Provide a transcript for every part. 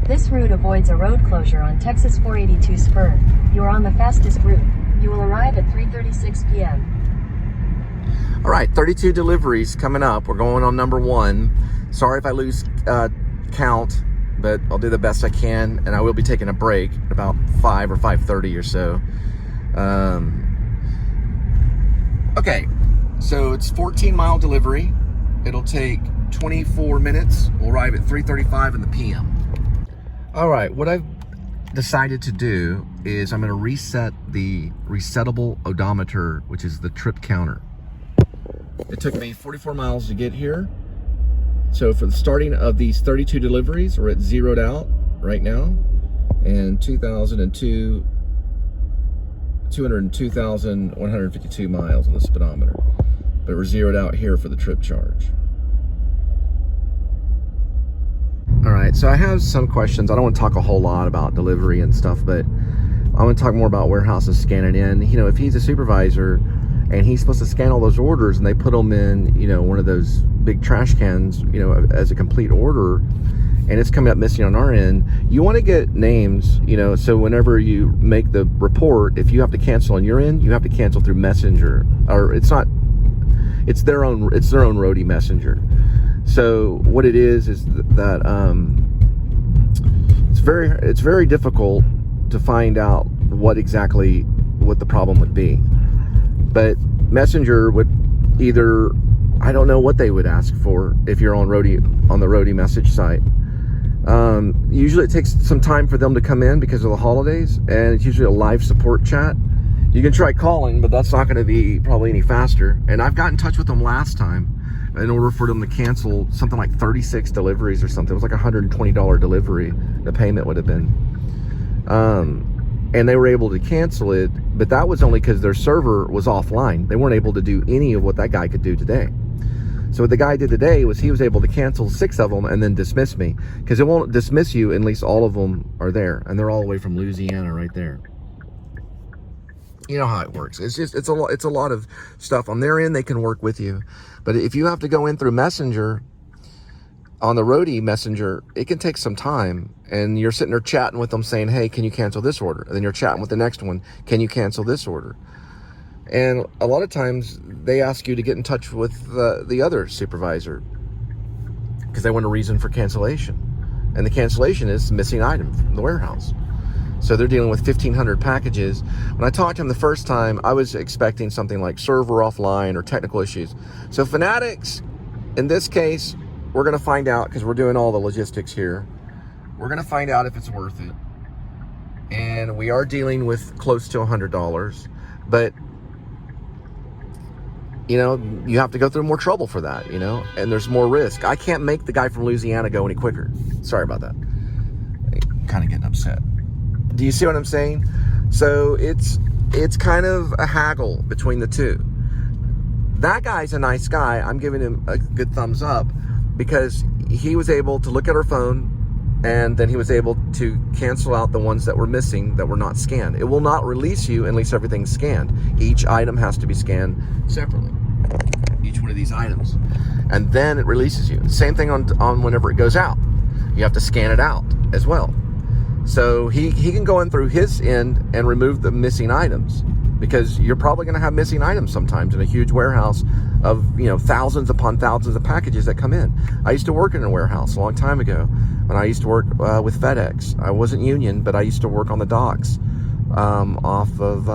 This route avoids a road closure on Texas 482 spur. You are on the fastest route. You will arrive at 3:36 p.m. All right, 32 deliveries coming up. We're going on number 1. Sorry if I lose count, but I'll do the best I can, and I will be taking a break at about 5 or 5:30 or so. Okay, so it's 14-mile delivery. It'll take 24 minutes. We'll arrive at 3:35 in the PM. All right, what I've decided to do is I'm going to reset the resettable odometer, which is the trip counter. It took me 44 miles to get here. So for the starting of these 32 deliveries, we're at zeroed out right now. And 202,152 miles on the speedometer. But we're zeroed out here for the trip charge. All right, so I have some questions. I don't want to talk a whole lot about delivery and stuff, but I want to talk more about warehouses scanning in. You know, if he's a supervisor and he's supposed to scan all those orders and they put them in, you know, one of those big trash cans, you know, as a complete order, and it's coming up missing on our end, you want to get names, you know, so whenever you make the report, if you have to cancel on your end, you have to cancel through Messenger, or it's their own Roadie messenger. So what it is that it's very difficult to find out what the problem would be. But Messenger would either, I don't know what they would ask for if you're on the Roadie message site. Usually it takes some time for them to come in because of the holidays, and it's usually a live support chat. You can try calling, but that's not going to be probably any faster. And I've got in touch with them last time in order for them to cancel something like 36 deliveries or something. It was like a $120 delivery, the payment would have been. And they were able to cancel it, but that was only because their server was offline. They weren't able to do any of what that guy could do today. So what the guy did today was he was able to cancel 6 of them and then dismiss me, because it won't dismiss you unless all of them are there, and they're all the way from Louisiana right there. You know how it works. It's a lot of stuff on their end. They can work with you, but if you have to go in through Messenger on the Roadie messenger, it can take some time, and you're sitting there chatting with them saying, hey, can you cancel this order? And then you're chatting with the next one, can you cancel this order? And a lot of times they ask you to get in touch with the other supervisor because they want a reason for cancellation, and the cancellation is missing item from the warehouse. So they're dealing with 1,500 packages. When I talked to him the first time, I was expecting something like server offline or technical issues. So Fanatics, in this case, we're going to find out, because we're doing all the logistics here. We're going to find out if it's worth it. And we are dealing with close to $100. But, you know, you have to go through more trouble for that, you know. And there's more risk. I can't make the guy from Louisiana go any quicker. Sorry about that. I'm kind of getting upset. Do you see what I'm saying? So it's kind of a haggle between the two. That guy's a nice guy. I'm giving him a good thumbs up, because he was able to look at our phone, and then he was able to cancel out the ones that were missing that were not scanned. It will not release you unless everything's scanned. Each item has to be scanned separately, each one of these items, and then it releases you. Same thing on whenever it goes out. You have to scan it out as well. So he can go in through his end and remove the missing items, because you're probably going to have missing items sometimes in a huge warehouse of, you know, thousands upon thousands of packages that come in. I used to work in a warehouse a long time ago when I used to work with FedEx. I wasn't union, but I used to work on the docks off of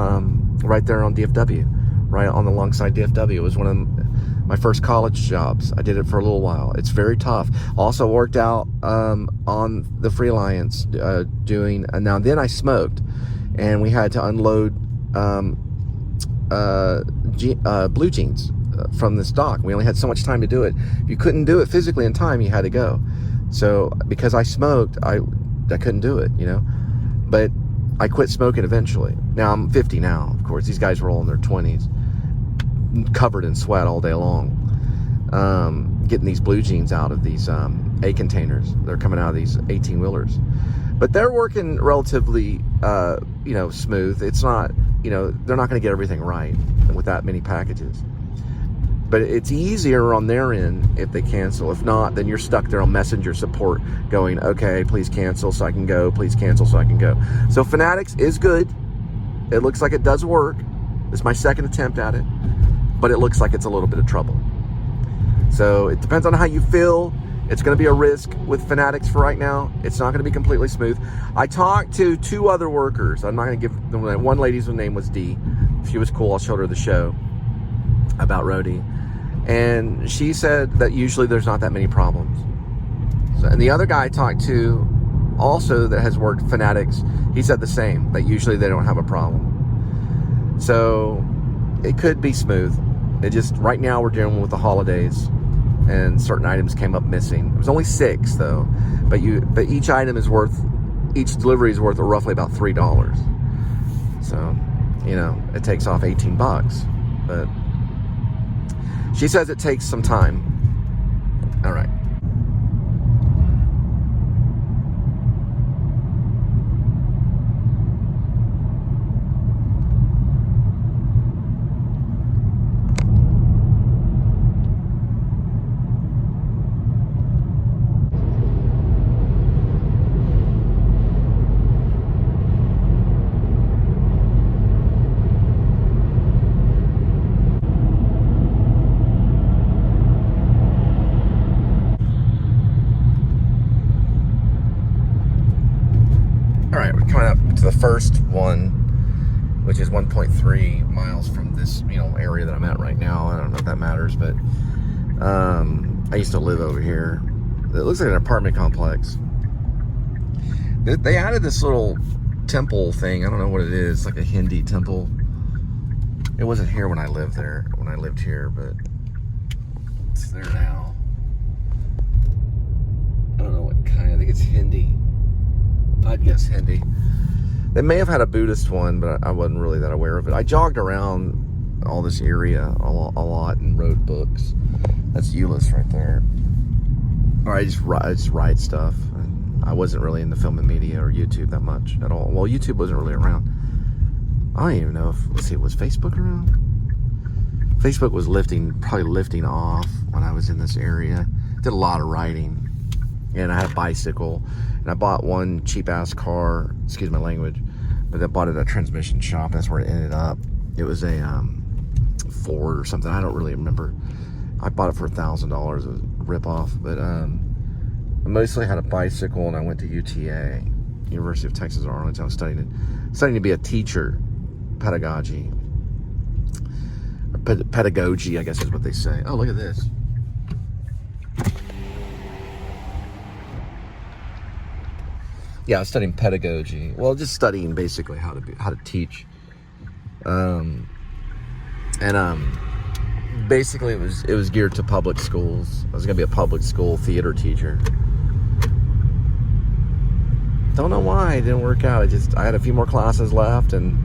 right there on DFW, right on the alongside DFW. It was one of my first college jobs. I did it for a little while. It's very tough. Also worked out on the Freelance doing, now then I smoked, and we had to unload blue jeans from this dock. We only had so much time to do it. If you couldn't do it physically in time, you had to go. So because I smoked, I couldn't do it, you know. But I quit smoking eventually. Now I'm 50 now, of course. These guys were all in their 20s, covered in sweat all day long, getting these blue jeans out of these A containers. They're coming out of these 18-wheelers. But they're working relatively, you know, smooth. It's not, you know, they're not going to get everything right with that many packages. But it's easier on their end if they cancel. If not, then you're stuck there on messenger support going, okay, please cancel so I can go. Please cancel so I can go. So Fanatics is good. It looks like it does work. It's my second attempt at it, but it looks like it's a little bit of trouble. So it depends on how you feel. It's going to be a risk with Fanatics for right now. It's not going to be completely smooth. I talked to 2 other workers. I'm not going to give them, one lady's name was D. She was cool. I showed her the show about Roadie. And she said that usually there's not that many problems. So, and the other guy I talked to also that has worked Fanatics, he said the same, that usually they don't have a problem. So it could be smooth. It just, right now we're dealing with the holidays and certain items came up missing. It was only 6 though, but each item is worth, each delivery is worth roughly about $3. So, you know, it takes off 18 bucks, but she says it takes some time. All right. The first one, which is 1.3 miles from this, you know, area that I'm at right now. I don't know if that matters, but I used to live over here. It looks like an apartment complex. They added this little temple thing. I don't know what it is, like a Hindi temple. It wasn't here when I lived there, when I lived here, but it's there now. I don't know what kind. I think it's Hindi. I'd guess Hindi. They may have had a Buddhist one, but I wasn't really that aware of it. I jogged around all this area a lot and wrote books. That's Euless right there. Or I just write stuff. And I wasn't really into film and media or YouTube that much at all. Well, YouTube wasn't really around. I don't even know if, let's see, was Facebook around? Facebook was probably lifting off when I was in this area. Did a lot of writing. And I had a bicycle. And I bought one cheap-ass car, excuse my language, but I bought it at a transmission shop. That's where it ended up. It was a Ford or something. I don't really remember. I bought it for $1,000. It was a rip-off. But I mostly had a bicycle, and I went to UTA, University of Texas at Arlington. I was studying to be a teacher, pedagogy. Or pedagogy, I guess is what they say. Oh, look at this. Yeah, I was studying pedagogy. Well, just studying basically how to teach. Basically it was geared to public schools. I was gonna be a public school theater teacher. Don't know why it didn't work out. I had a few more classes left, and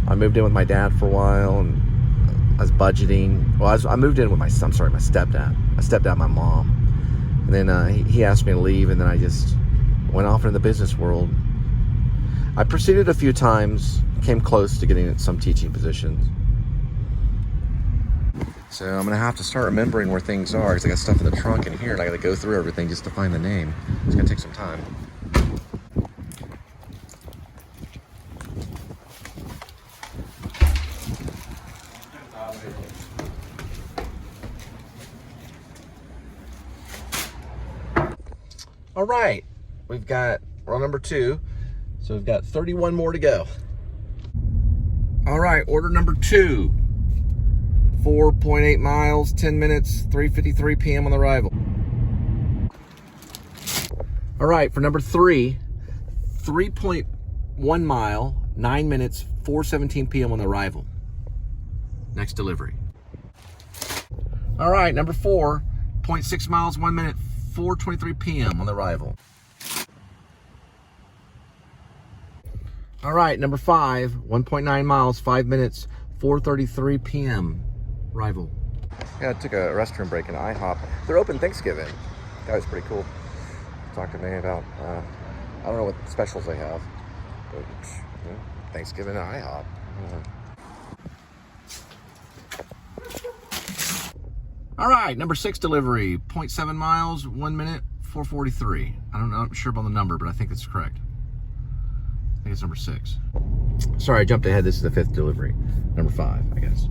I moved in with my dad for a while, and I was budgeting. Well, I moved in with my stepdad. My stepdad, my mom, and then he asked me to leave, and then I just went off into the business world. I proceeded a few times, came close to getting some teaching positions. So I'm gonna have to start remembering where things are, because I got stuff in the trunk in here, and I gotta go through everything just to find the name. It's gonna take some time. All right. We're on number 2, so we've got 31 more to go. All right, order number 2, 4.8 miles, 10 minutes, 3:53 p.m. on the arrival. All right, for number 3, 3.1 mile, 9 minutes, 4:17 p.m. on the arrival. Next delivery. All right, number 4, 0.6 miles, 1 minute, 4:23 p.m. on the arrival. All right, number 5, 1.9 miles, 5 minutes, 4:33 p.m. arrival. Yeah, I took a restroom break in IHOP. They're open Thanksgiving. That was pretty cool. Talked to me about, I don't know what specials they have, but you know, Thanksgiving at IHOP. All right, number 6 delivery, 0.7 miles, 1 minute, 4:43. I'm not sure about the number, but I think it's correct. I think it's number 6. Sorry, I jumped ahead. This is the 5th delivery. Number 5, I guess.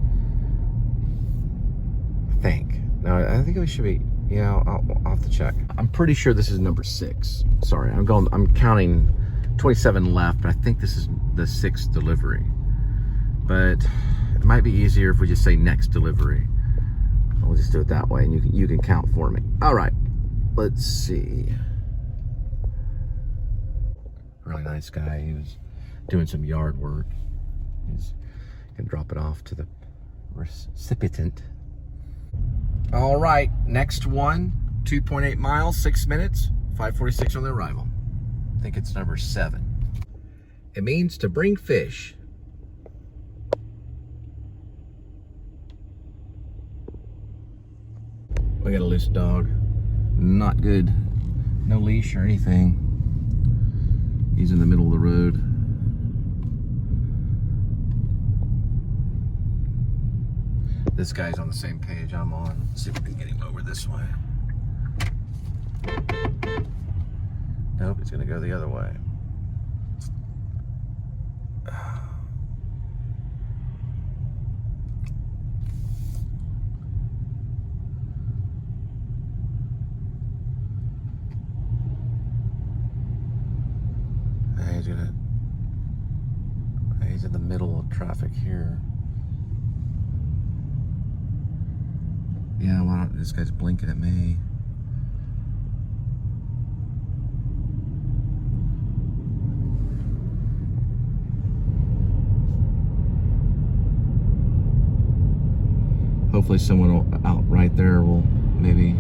I think. No, I think we should be, yeah, I'll have to check. I'm pretty sure this is number 6. Sorry, I'm counting 27 left, but I think this is the 6th delivery. But it might be easier if we just say next delivery. We'll just do it that way, and you can count for me. All right, let's see. Really nice guy. He was doing some yard work. He's gonna drop it off to the recipient. All right, next one, 2.8 miles, 6 minutes, 5:46 on the arrival. I think it's number 7. It means to bring fish. We got a loose dog. Not good. No leash or anything. He's in the middle of the road. This guy's on the same page I'm on. Let's see if we can get him over this way. Nope, he's gonna go the other way. He's in the middle of traffic here. Yeah, why don't this guy's blinking at me? Hopefully someone out right there will maybe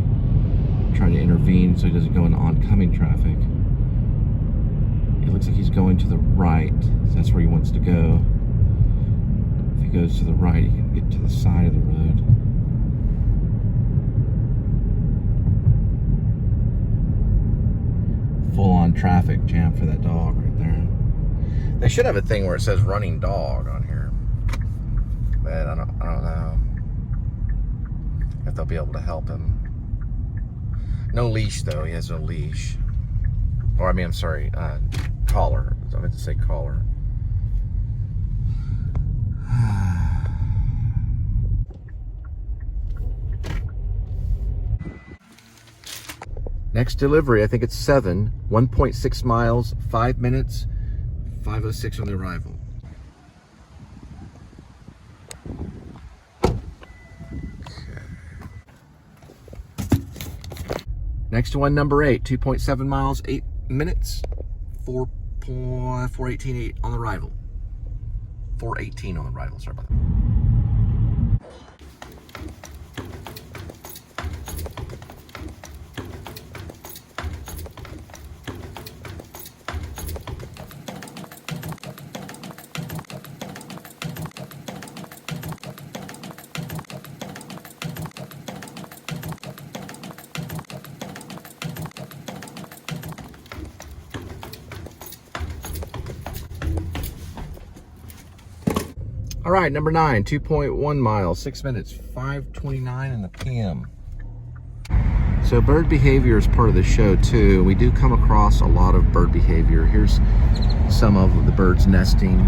try to intervene so he doesn't go into oncoming traffic. It looks like he's going to the right. So that's where he wants to go. If he goes to the right, he can get to the side of the road. Full-on traffic jam for that dog right there. They should have a thing where it says running dog on here. But I don't know if they'll be able to help him. No leash though, he has no leash. Or I mean, I'm sorry, collar. I meant to say collar. Next delivery, I think it's 7, 1.6 miles, 5 minutes, 5:06 on the arrival. Next one, number 8, 2.7 miles, 8 minutes, 4:18 on the arrival. 4:18 on the arrival, sorry about that. All right, number 9, 2.1 miles, 6 minutes, 5:29 in the PM. So bird behavior is part of the show too. We do come across a lot of bird behavior. Here's some of the birds nesting.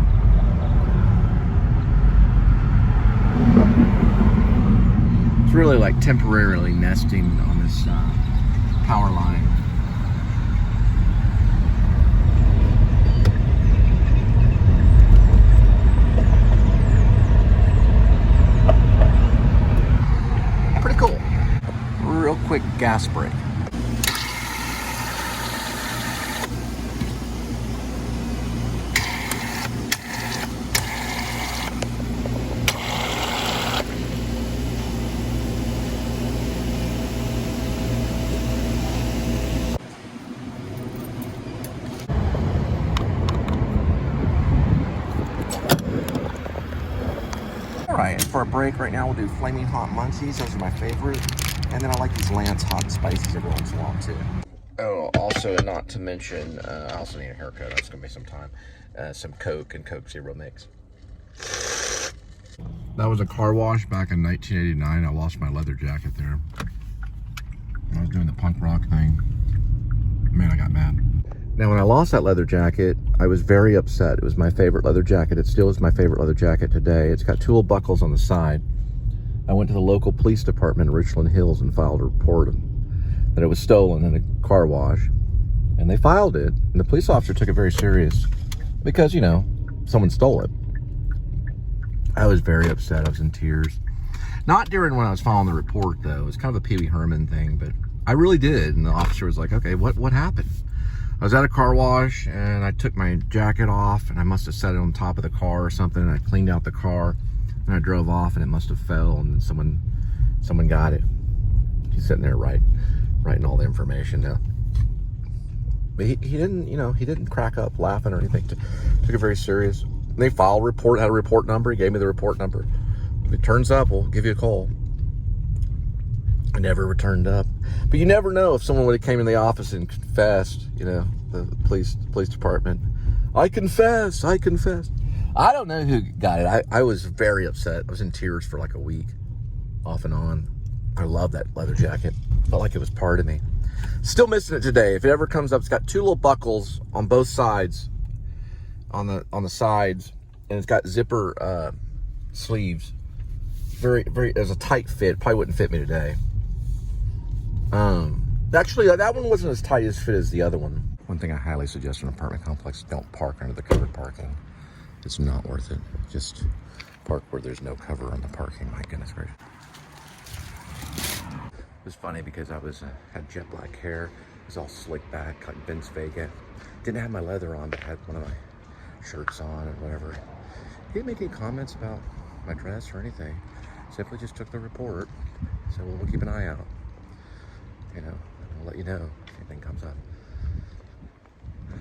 It's really like temporarily nesting on this power line. Real quick gas break. All right, for a break right now, we'll do Flaming Hot Munchies. Those are my favorite. And then I like these Lance Hot and Spices every once in a while too. Oh, also not to mention, I also need a haircut. That's gonna be some time. Some Coke and Coke Zero Mix. That was a car wash back in 1989. I lost my leather jacket there. I was doing the punk rock thing. Man, I got mad. Now, when I lost that leather jacket, I was very upset. It was my favorite leather jacket. It still is my favorite leather jacket today. It's got 2 little buckles on the side. I went to the local police department in Richland Hills and filed a report that it was stolen in a car wash. And they filed it, and the police officer took it very serious because, you know, someone stole it. I was very upset. I was in tears. Not during when I was filing the report, though. It was kind of a Pee Wee Herman thing, but I really did. And the officer was like, okay, what happened? I was at a car wash, and I took my jacket off, and I must have set it on top of the car or something, and I cleaned out the car, and I drove off, and it must have fell, and someone got it. He's sitting there writing all the information down. But he didn't, you know, he didn't crack up laughing or anything. Took it very serious. And they filed a report, had a report number. He gave me the report number. If it turns up, we'll give you a call. I never returned up. But you never know if someone would have came in the office and confessed, you know, the police department. I confess. I don't know who got it. I was very upset. I was in tears for like a week, off and on. I love that leather jacket. Felt like it was part of me. Still missing it today. If it ever comes up, it's got 2 little buckles on both sides, on the sides, and it's got zipper sleeves. It was a tight fit. Probably wouldn't fit me today. Actually, that one wasn't as tight as fit as the other one. One thing I highly suggest in an apartment complex: don't park under the covered parking. It's not worth it. Just park where there's no cover on the parking. My goodness gracious. It was funny because I had jet black hair. It was all slicked back, like Vince Vega. Didn't have my leather on, but had one of my shirts on and whatever. He didn't make any comments about my dress or anything. Simply just took the report. So we'll keep an eye out. You know, I'll let you know if anything comes up. I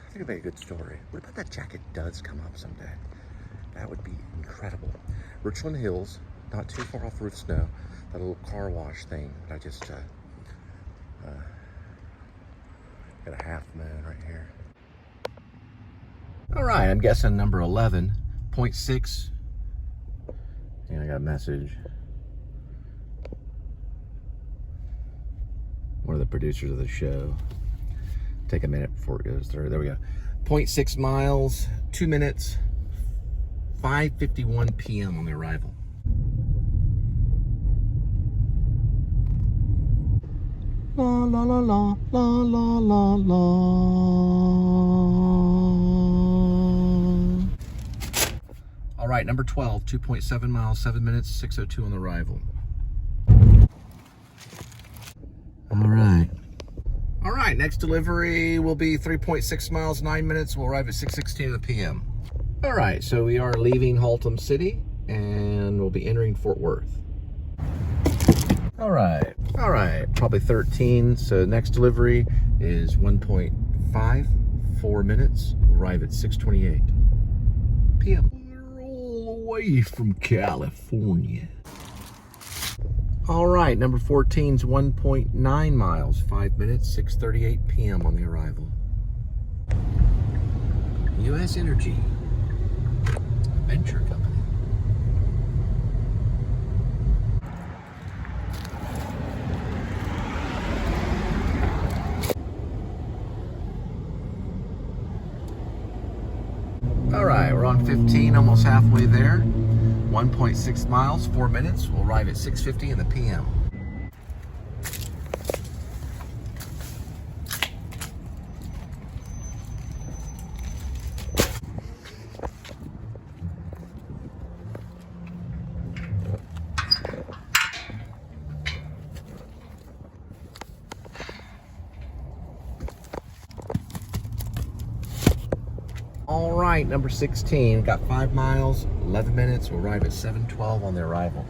think it'd be a good story. What about that jacket does come up someday? That would be incredible. Richland Hills, not too far off Ruth Snow. That little car wash thing that I just got a half moon right here. All right, I'm guessing number 11.6. And I got a message. One of the producers of the show. Take a minute before it goes through. There we go. 0.6 miles, 2 minutes, 5:51 p.m. on the arrival. La la la la la la la la. All right, number 12, 2.7 miles, 7 minutes, 6:02 on the arrival. All right, next delivery will be 3.6 miles, 9 minutes. We'll arrive at 6:16 p.m. All right, so we are leaving Haltom City, and we'll be entering Fort Worth. All right, probably 13. So next delivery is 1.54 minutes. We'll arrive at 6:28 p.m. We're all away from California. All right, number 14 is 1.9 miles, 5 minutes, 6:38 p.m. on the arrival. U.S. Energy Venture Company. All right, we're on 15, almost halfway there. 1.6 miles, 4 minutes. We'll arrive at 6:50 in the p.m. All right, number 16, got 5 miles, 11 minutes. We'll arrive at 7:12 on the arrival.